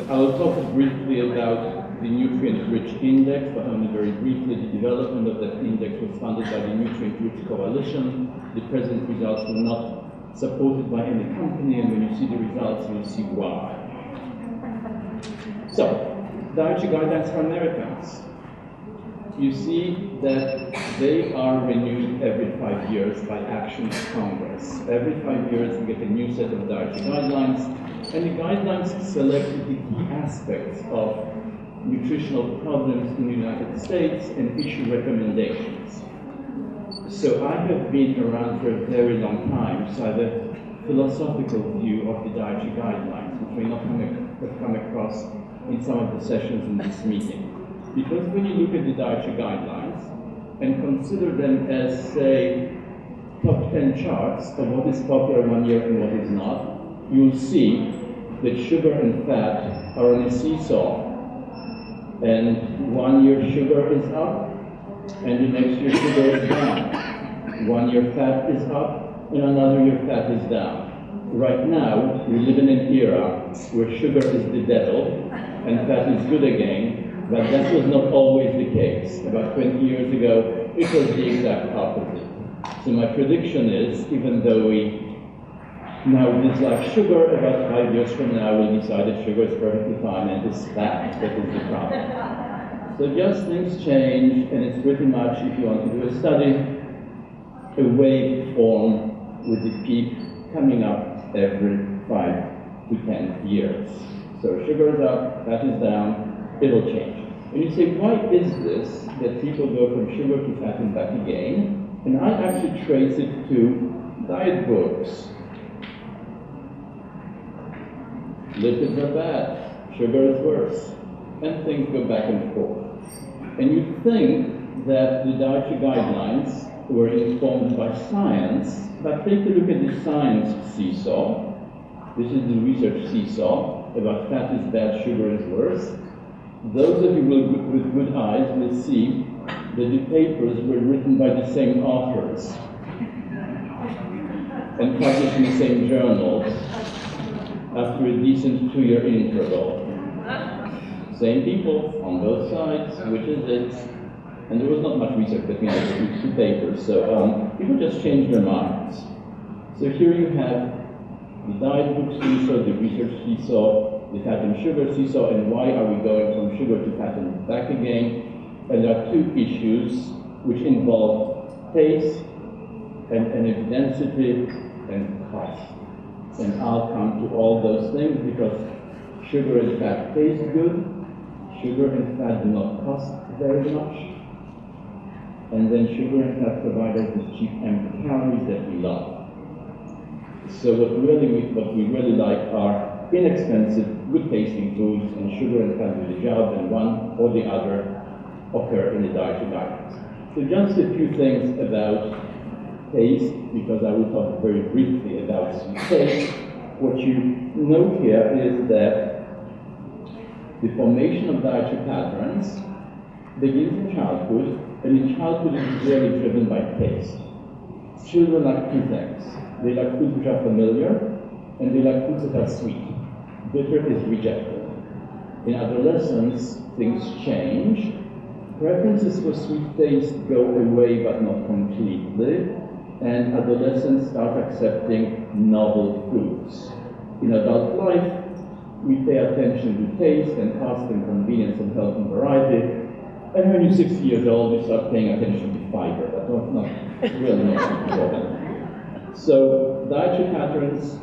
I will talk briefly about the nutrient-rich index, but only very briefly. The development of that index was funded by the Nutrient-Rich Coalition. The present results were not supported by any company, and when you see the results, you'll see why. So, dietary guidelines for Americans. You see that they are renewed every 5 years by action of Congress. Every 5 years we get a new set of dietary guidelines, and the guidelines select the key aspects of nutritional problems in the United States and issue recommendations. So I have been around for a very long time, so I have a philosophical view of the dietary guidelines, which may not have come across in some of the sessions in this meeting. Because when you look at the dietary guidelines and consider them as, say, top 10 charts of what is popular one year and what is not, you'll see that sugar and fat are on a seesaw. And 1 year sugar is up, and the next year sugar is down. 1 year fat is up, and another year fat is down. Right now, we live in an era where sugar is the devil, and fat is good again. But that was not always the case. About 20 years ago, it was the exact opposite. So my prediction is, even though we now dislike sugar, about 5 years from now we'll decide that sugar is perfectly fine and it's fat that is the problem. So just things change, and it's pretty much, if you want to do a study, a wave form with the peak coming up every 5 to 10 years. So sugar is up, fat is down, it'll change. And you say, why is this that people go from sugar to fat and back again? And I actually trace it to diet books. Lipids are bad, sugar is worse, and things go back and forth. And you think that the dietary guidelines were informed by science, but take a look at the science seesaw. This is the research seesaw about fat is bad, sugar is worse. Those of you with good eyes will see that the papers were written by the same authors and published in the same journals after a decent 2-year interval. Same people on both sides, which is it? And there was not much research between the two papers, so people just changed their minds. So here you have the diet book seesaw, the research seesaw, the fat and sugar seesaw, and why are we going from sugar to fat and back again? And there are two issues which involve taste and energy density and cost. And I'll come to all those things because sugar and fat taste good, sugar and fat do not cost very much, and then sugar and fat provide us with cheap empty calories that we love. So what we really like are inexpensive, good-tasting foods, and sugar and fat do the job, and one or the other occur in the dietary guidelines. So just a few things about taste, because I will talk very briefly about sweet taste. What you note here is that the formation of dietary patterns begins in childhood, and in childhood it is really driven by taste. Children like two things. They like foods which are familiar, and they like foods that are sweet. Bitter is rejected. In adolescence, things change. Preferences for sweet taste go away, but not completely, and adolescents start accepting novel foods. In adult life, we pay attention to taste and cost and convenience and health and variety, and when you're 60 years old, you start paying attention to fiber. That's not really not important. So dietary patterns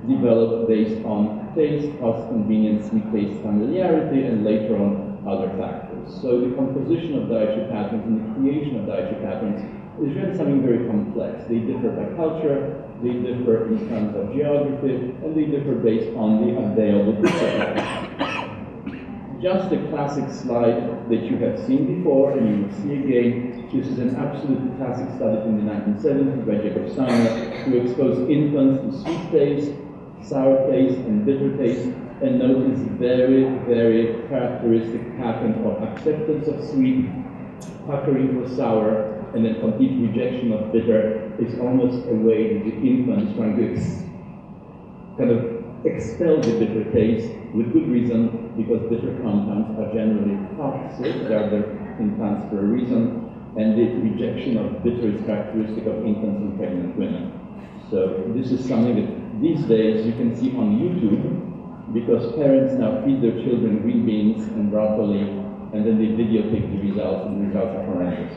develop based on taste, cost, convenience, sweet taste, familiarity, and later on other factors. So the composition of dietary patterns and the creation of dietary patterns is really something very complex. They differ by culture, they differ in terms of geography, and they differ based on the available supplies. Just a classic slide that you have seen before, and you will see again. This is an absolutely classic study from the 1970s by Jacob Steiner, who exposed infants to sweet taste, sour taste, and bitter taste, and noticed very, very characteristic pattern of acceptance of sweet, puckering for sour, and then complete rejection of bitter. Is almost a way that the infant is trying to kind of expel the bitter taste with good reason, because bitter compounds are generally toxic. They are there in plants for a reason, and the rejection of bitter is characteristic of infants and pregnant women. So this is something that these days you can see on YouTube, because parents now feed their children green beans and broccoli, and then they videotape the results, and the results are horrendous.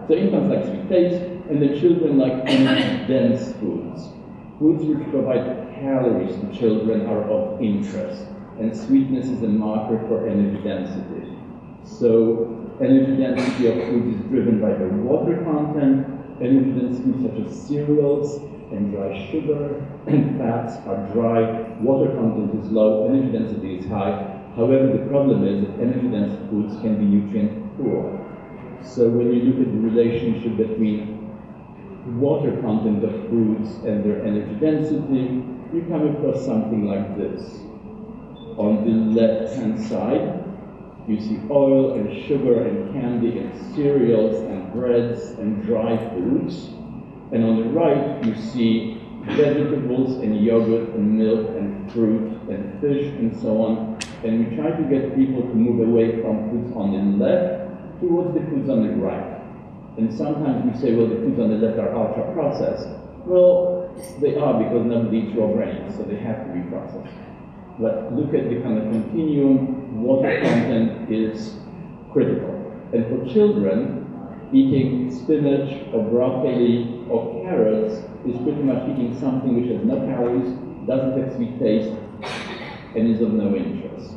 So infants like sweet taste, and the children like energy-dense foods. Foods which provide calories to children are of interest, and sweetness is a marker for energy density. So energy density of food is driven by the water content. Energy dense foods such as cereals and dry sugar and fats are dry, water content is low, energy density is high. However, the problem is that energy dense foods can be nutrient poor. So when you look at the relationship between water content of foods and their energy density, you come across something like this. On the left-hand side, you see oil and sugar and candy and cereals and breads and dry foods. And on the right, you see vegetables and yogurt and milk and fruit and fish and so on. And we try to get people to move away from foods on the left towards the foods on the right. And sometimes we say, well, the foods on the left are ultra-processed. Well, they are, because nobody eats raw grains, so they have to be processed. But look at the kind of continuum. Water content is critical. And for children, eating spinach or broccoli or carrots is pretty much eating something which has no calories, doesn't have sweet taste, and is of no interest.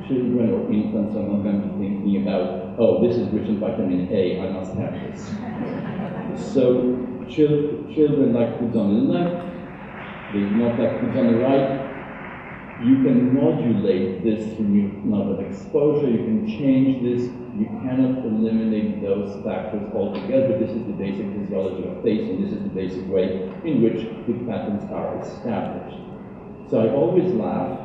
Children or infants are not going to be thinking about, oh, this is rich in vitamin A, I must have this. So children like foods on the left, they do not like foods on the right. You can modulate this through number of exposure, you can change this, you cannot eliminate those factors altogether. This is the basic physiology of taste, and this is the basic way in which food patterns are established. So I always laugh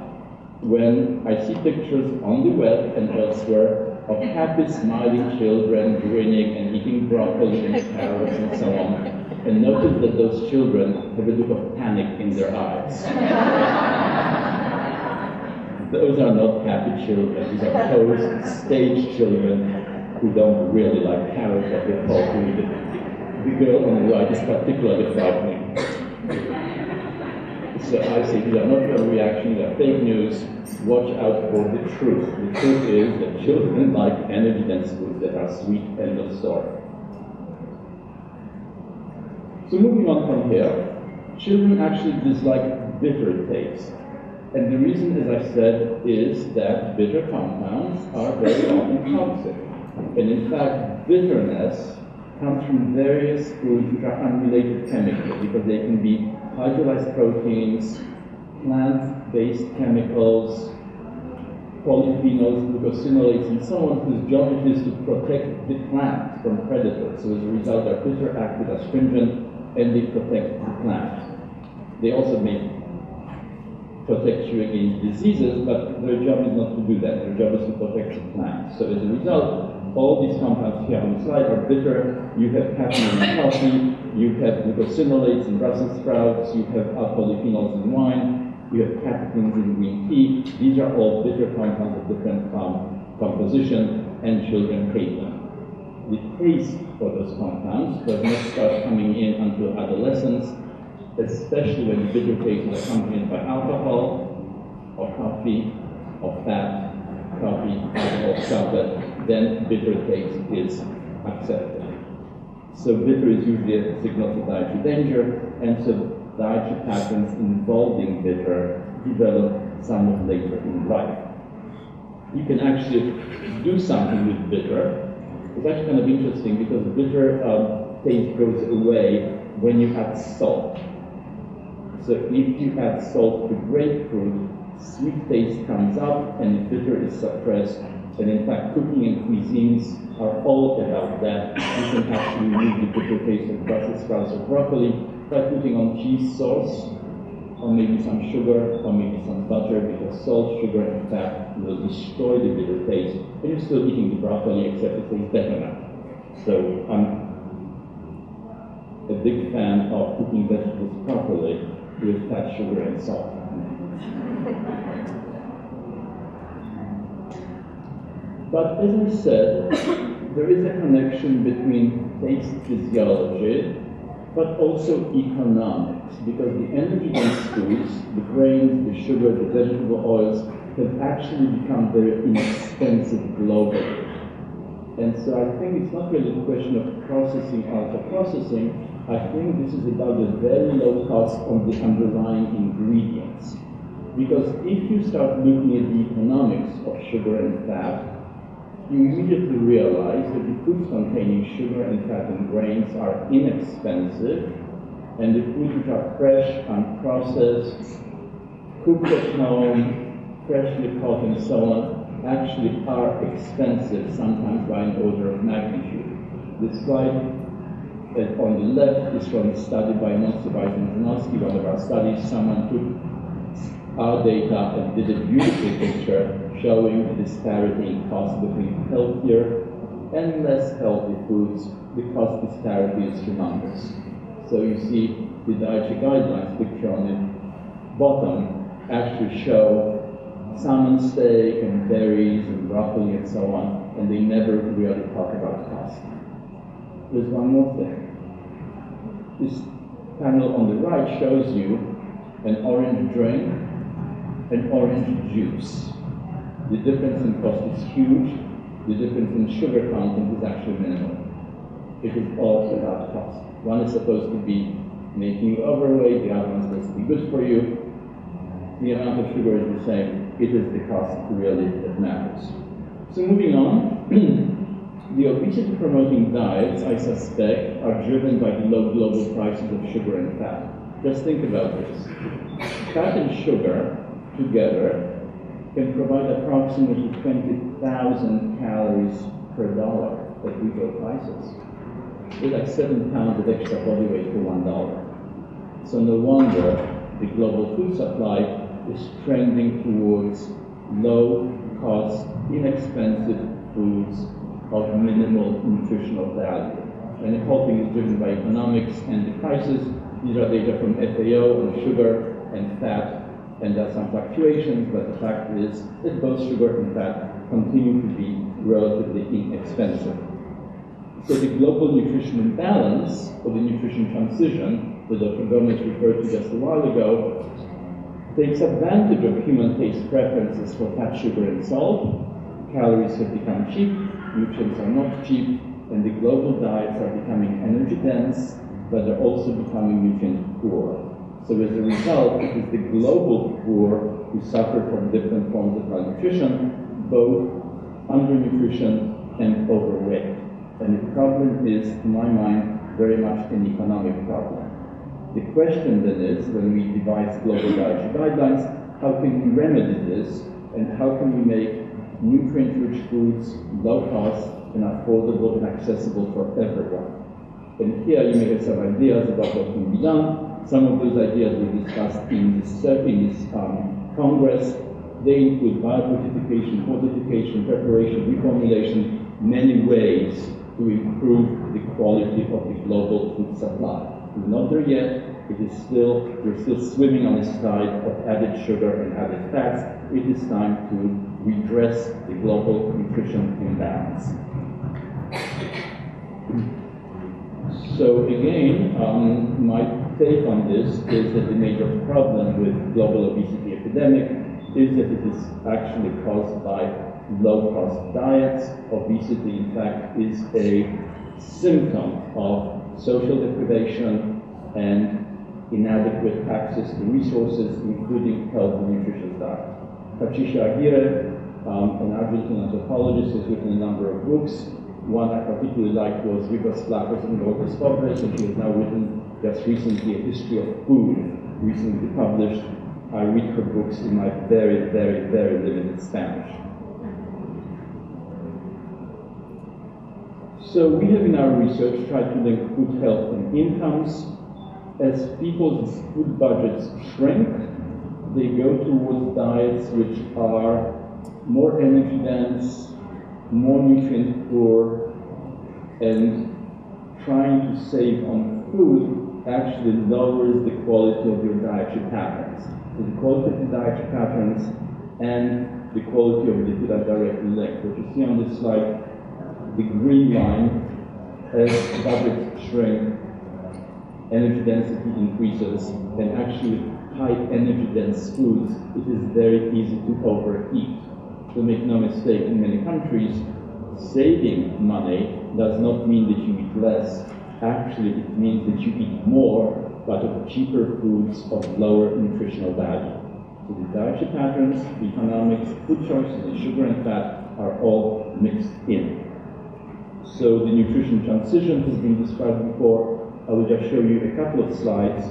when I see pictures on the web and elsewhere of happy, smiling children grinning and eating broccoli and carrots and so on, and notice that those children have a look of panic in their eyes. Those are not happy children. These are posed, staged children who don't really like carrots or they fall to eat it. The girl on the right is particularly frightening. So I say these are not real reactions, they are fake news. Watch out for the truth. The truth is that children like energy-dense foods that are sweet, end of story. So moving on from here, children actually dislike bitter taste. And the reason, as I said, is that bitter compounds are very often toxic. And in fact, bitterness comes from various foods which are unrelated chemically, because they can be hydrolyzed proteins, plant-based chemicals, polyphenols, glucosinolates, and so on, whose job it is to protect the plant from predators. So as a result, they're bitter, active, astringent, and they protect the plant. They also may protect you against diseases, but their job is not to do that. Their job is to protect the plant. So as a result, all these compounds here on the slide are bitter. You have caffeine in coffee, you have glucosinolates in Brussels sprouts, you have polyphenols in wine, you have catechins in green tea. These are all bitter compounds of different composition, and children hate them. The taste for those compounds does not start coming in until adolescence, especially when the bitter taste is accompanied by alcohol, or coffee, or fat, coffee, alcohol, chocolate, then bitter taste is accepted. So bitter is usually a signal for dietary danger, and so dietary patterns involving bitter develop somewhat later in life. You can actually do something with bitter. It's actually kind of interesting because bitter taste goes away when you add salt. So if you add salt to grapefruit, sweet taste comes up and bitter is suppressed. And in fact, cooking and cuisines are all about that. You can actually remove the bitter taste of Brussels sprouts or broccoli by putting on cheese sauce, or maybe some sugar, or maybe some butter, because salt, sugar, and fat will destroy the bitter taste. And you're still eating the broccoli, except it tastes better now. So I'm a big fan of cooking vegetables properly with fat, sugar, and salt. But as I said, there is a connection between taste physiology, but also economics, because the energy-dense foods, the grains, the sugar, the vegetable oils, have actually become very inexpensive globally. And so I think it's not really a question of processing or processing. I think this is about the very low cost of the underlying ingredients. Because if you start looking at the economics of sugar and fat, you immediately realize that the foods containing sugar and fat and grains are inexpensive, and the foods which are fresh, unprocessed, cooked at home, freshly caught and so on, actually are expensive, sometimes by an order of magnitude. This slide on the left is from a study by Drewnowski, one of our studies. Someone took our data and did a beautiful picture showing the disparity in cost between healthier and less healthy foods. The cost disparity is humongous. So you see the dietary guidelines picture on the bottom actually show salmon steak and berries and broccoli and so on, and they never really talk about cost. There's one more thing. This panel on the right shows you an orange drink, an orange juice. The difference in cost is huge. The difference in sugar content is actually minimal. It is all about cost. One is supposed to be making you overweight, the other one is supposed to be good for you. The amount of sugar is the same. It is the cost really that matters. So moving on, the obesity-promoting diets, I suspect, are driven by the low global prices of sugar and fat. Just think about this. Fat and sugar together can provide approximately 20,000 calories per dollar at retail prices. It's like 7 pounds of extra body weight for $1. So no wonder the global food supply is trending towards low-cost, inexpensive foods of minimal nutritional value. And the whole thing is driven by economics and the prices. These are data from FAO on sugar and fat, and there are some fluctuations, but the fact is that both sugar and fat continue to be relatively inexpensive. So the global nutrition imbalance, or the nutrition transition, that Dr. Buenos referred to just a while ago, takes advantage of human taste preferences for fat, sugar, and salt. Calories have become cheap, nutrients are not cheap, and the global diets are becoming energy dense, but they're also becoming nutrient poor. So as a result, it is the global poor who suffer from different forms of malnutrition, both undernutrition and overweight. And the problem is, to my mind, very much an economic problem. The question then is, when we devise global dietary guidelines, how can we remedy this, and how can we make nutrient-rich foods low cost and affordable and accessible for everyone? And here you may have some ideas about what can be done. Some of those ideas we discussed in this Congress. They include biofortification, fortification, preparation, reformulation, many ways to improve the quality of the global food supply. We're not there yet. We're still swimming on the tide of added sugar and added fats. It is time to redress the global nutrition imbalance. So again, my take on this is that the major problem with global obesity epidemic is that it is actually caused by low-cost diets. Obesity, in fact, is a symptom of social deprivation and inadequate access to resources, including health and nutritious diet. Patricia Aguirre, an Argentine anthropologist, has written a number of books. One I particularly liked was Ricos Flacos and Gordos Pobres, and she has now written just recently a history of food, recently published. I read her books in my very, very, very limited Spanish. So we have in our research tried to link food health and incomes. As people's food budgets shrink, they go towards diets which are more energy dense, more nutrient poor, and trying to save on food actually lowers the quality of your dietary patterns. So the quality of the dietary patterns and the quality of the food are directly linked. What you see on this slide, the green line, as budgets shrink, energy density increases, and actually high energy dense foods, it is very easy to overeat. So make no mistake, in many countries, saving money does not mean that you eat less. Actually, it means that you eat more, but of cheaper foods of lower nutritional value. So the dietary patterns, the economics, food choices, and sugar and fat are all mixed in. So the nutrition transition has been described before. I will just show you a couple of slides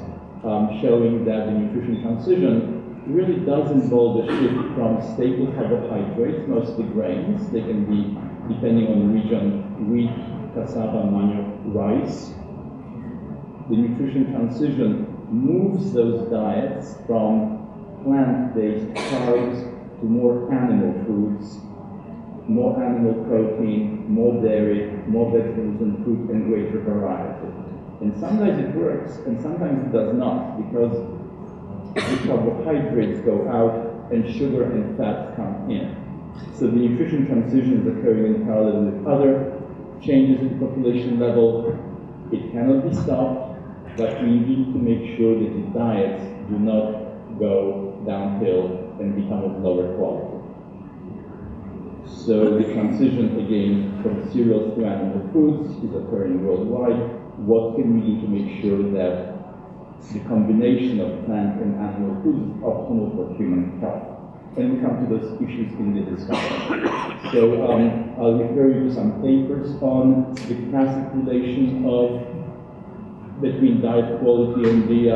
showing that the nutrition transition really does involve a shift from staple carbohydrates, mostly grains. They can be, depending on the region, wheat, cassava, manioc, rice. The nutrition transition moves those diets from plant-based carbs to more animal foods, more animal protein, more dairy, more vegetables and fruit, and greater variety. And sometimes it works, and sometimes it does not, because the carbohydrates go out and sugar and fat come in. So the nutrition transition is occurring in parallel with other changes at the population level. It cannot be stopped, but we need to make sure that the diets do not go downhill and become of lower quality. So the transition, again, from cereals to animal foods is occurring worldwide. What can we do to make sure that the combination of plant and animal foods is optimal for human health? And we come to those issues in the discussion. So I'll refer you to some papers on the classic relation between diet quality and the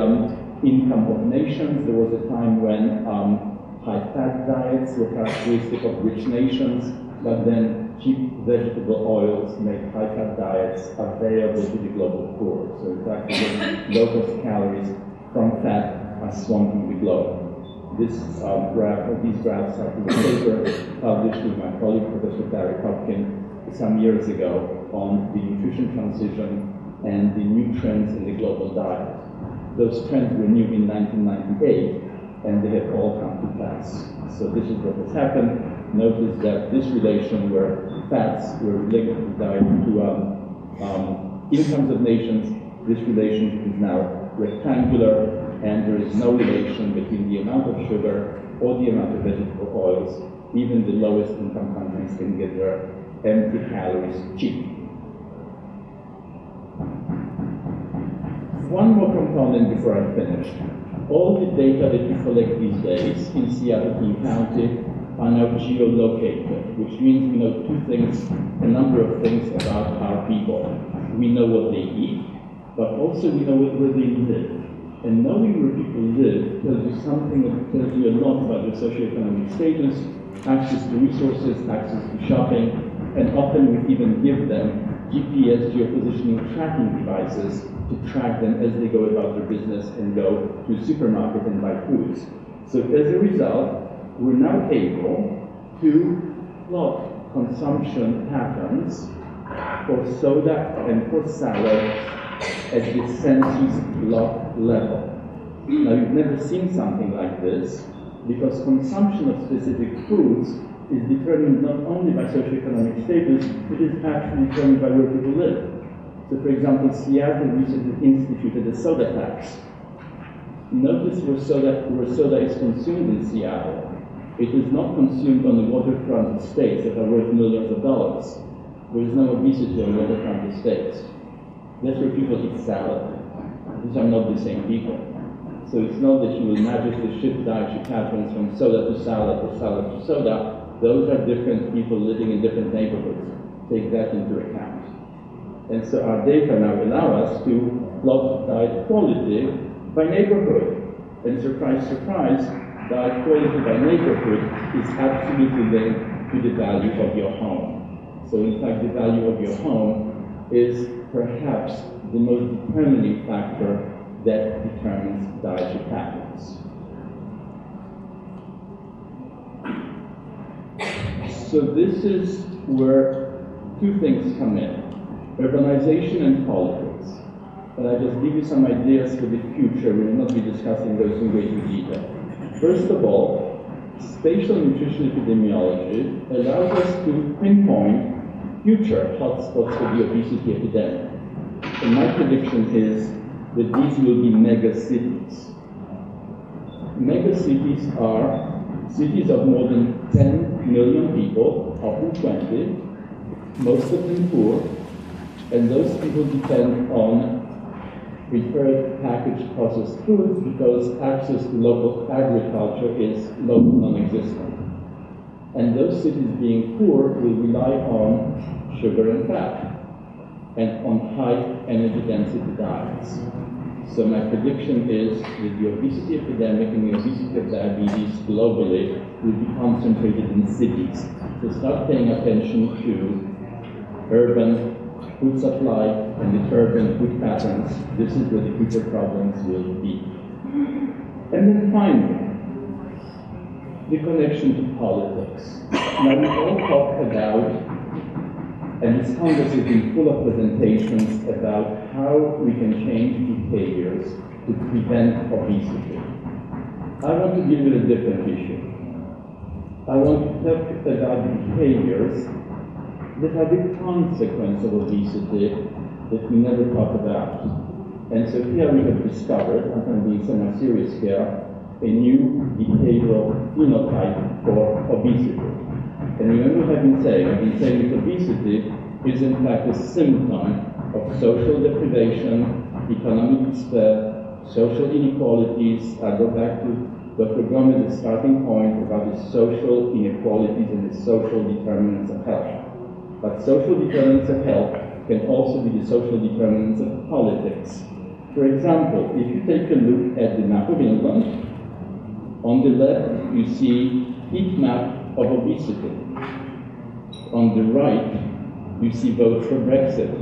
income of nations. There was a time when high-fat diets were characteristic of rich nations, but then cheap vegetable oils make high-fat diets available to the global poor. So in fact, the low-cost calories from fat are swamping the globe. This these graphs are from a paper published with my colleague, Professor Barry Hopkins, some years ago on the nutrition transition and the new trends in the global diet. Those trends were new in 1998, and they have all come to pass. So this is what has happened. Notice that this relation where fats were linked to diet to incomes of nations, this relation is now rectangular, and there is no relation between the amount of sugar or the amount of vegetable oils. Even the lowest income countries can get their empty calories cheap. One more component before I finish. All the data that we collect these days in Seattle County are now geolocated, which means we know two things, a number of things about our people. We know what they eat, but also we know where they live. And knowing where people live tells you something that tells you a lot about their socioeconomic status, access to resources, access to shopping, and often we even give them GPS geopositioning tracking devices to track them as they go about their business and go to the supermarket and buy foods. So as a result, we're now able to plot consumption patterns for soda and for salad at the census block level. Now, you've never seen something like this because consumption of specific foods is determined not only by socioeconomic status, it is actually determined by where people live. So, for example, Seattle recently instituted a soda tax. Notice where soda is consumed in Seattle. It is not consumed on the waterfront estates that are worth millions of dollars. There is no obesity on waterfront estates. That's where people eat salad. These are not the same people. So it's not that you will magically shift dietary patterns from soda to salad or salad to soda. Those are different people living in different neighborhoods. Take that into account. And so our data now allow us to plot diet quality by neighborhood. And surprise, surprise, diet quality by neighborhood is absolutely linked to the value of your home. So in fact, the value of your home is perhaps the most determining factor that determines dietary patterns. So this is where two things come in, urbanization and politics. And I just give you some ideas for the future. We will not be discussing those in greater detail. First of all, spatial nutrition epidemiology allows us to pinpoint future hotspots for the obesity epidemic. And my prediction is that these will be mega cities. Mega cities are cities of more than 10 million people, often 20, most of them poor, and those people depend on prepared packaged processed foods because access to local agriculture is local non-existent. And those cities being poor will rely on sugar and fat and on high energy density diets. So my prediction is that the obesity epidemic and the obesity of diabetes globally will be concentrated in cities. So start paying attention to urban food supply and the urban food patterns. This is where the future problems will be. And then finally, the connection to politics. Now we all talk about, and this Congress has been full of presentations about how we can change behaviors to prevent obesity. I want to deal with a different issue. I want to talk about behaviors that are the consequence of obesity that we never talk about. And so here we have discovered, I'm going to be somewhat serious here, a new behavioral phenotype for obesity. And remember what I've been saying that obesity is in fact a symptom of social deprivation, economic despair, social inequalities. I go back to Dr. Gomez's starting point about the social inequalities and the social determinants of health. But social determinants of health can also be the social determinants of politics. For example, if you take a look at the map of England, on the left you see heat map of obesity. On the right you see votes for Brexit.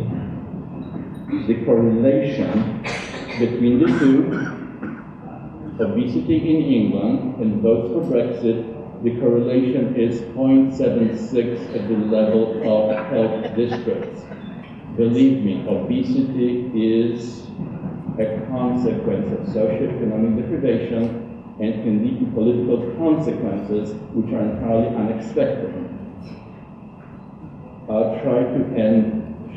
The correlation between the two, obesity in England and votes for Brexit, the correlation is 0.76 at the level of health districts. Believe me, obesity is a consequence of socioeconomic deprivation and can lead to political consequences which are entirely unexpected. I'll try to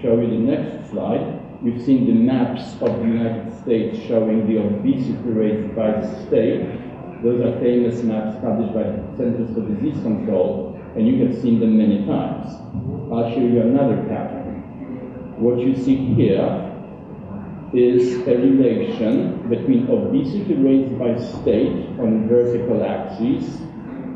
show you the next slide. You've seen the maps of the United States showing the obesity rates by state. Those are famous maps published by the Centers for Disease Control, and you have seen them many times. I'll show you another pattern. What you see here is a relation between obesity rates by state on vertical axes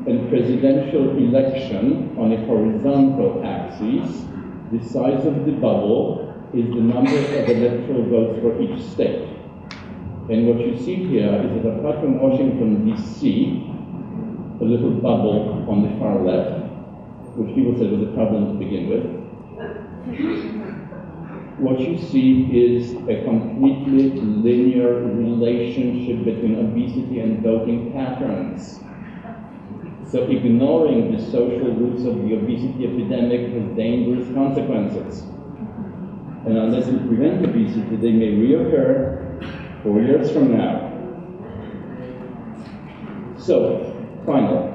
and presidential election on a horizontal axis. The size of the bubble is the number of electoral votes for each state. And what you see here is that apart from Washington, D.C., a little bubble on the far left, which people said was a problem to begin with, what you see is a completely linear relationship between obesity and voting patterns. So ignoring the social roots of the obesity epidemic has dangerous consequences. And unless we prevent obesity, they may reoccur 4 years from now. So, finally,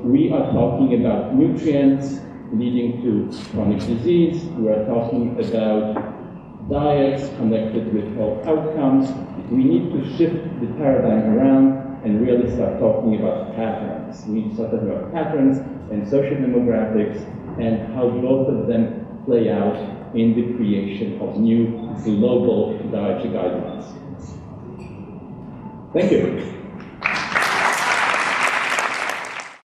we are talking about nutrients leading to chronic disease. We are talking about diets connected with health outcomes. We need to shift the paradigm around and really start talking about patterns. We need to start talking about patterns and social demographics and how both of them play out in the creation of new global dietary guidelines. Thank you.